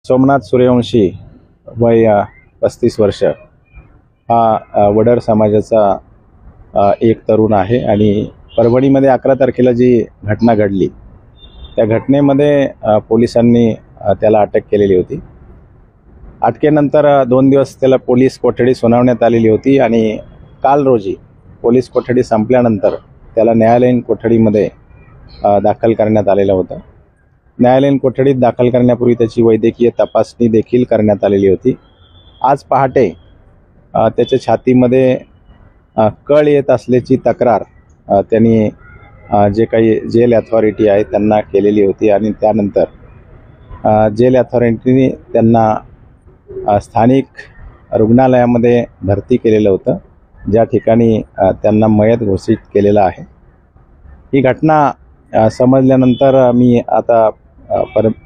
सोमनाथ सूर्यवंशी वय 35 वर्ष हा वडर समाजाचा एक तरुण आहे आणि परभणीमध्ये 11 तारखेला जी घटना घडली त्या घटनेमध्ये पोलिसांनी त्याला अटक केलेली होती। अटकेनंतर 2 दिवस त्याला पोलीस कोठडी सुनावण्यात आलेली होती आणि काल रोजी पोलीस कोठडी संपल्यानंतर त्याला न्यायालयीन कोठडीमध्ये दाखल करण्यात आलेलं होतं। न्यायालयीन कोठडीत दाखल करण्यापूर्वी त्याची वैद्यकीय तपासणी देखील करण्यात आलेली होती। आज पहाटे त्याच्या छातीमध्ये कळ येत असल्याची तक्रार त्यांनी जे काही जेल अथॉरिटी आहे त्यांना केलेली होती आणि त्यानंतर जेल अथॉरिटीने त्यांना स्थानिक रुग्णालयामध्ये भरती केलेलं होतं, ज्या ठिकाणी त्यांना मयत घोषित केलेलं आहे। ही घटना समजल्यानंतर मी आता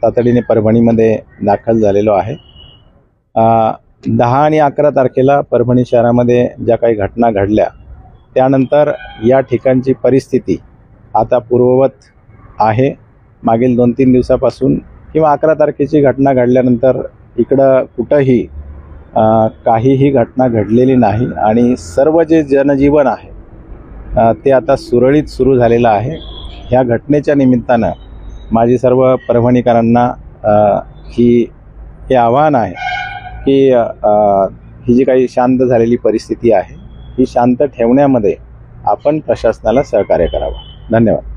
तातडीने परभणीमध्ये दाखल झालेलो आहे। 10 आणि 11 तारखेला परभणी शहरामध्ये ज्या काही घटना घडल्या त्यानंतर या ठिकाणची परिस्थिती आता पूर्ववत आहे। मागील 2-3 दिवसापासून किंवा 11 तारखेची घटना घडल्यानंतर इकडं कुठंही काहीही घटना घडलेली नाही आणि सर्व जे जनजीवन आहे ते आता सुरळीत सुरू झालेलं आहे। ह्या घटनेच्या निमित्तानं माझी सर्व परभणीकरांना हे आव्हान आहे की ही जी काही शांत झालेली परिस्थिती आहे ही शांत ठेवण्यामध्ये आपण प्रशासनाला सहकार्य करावं। धन्यवाद।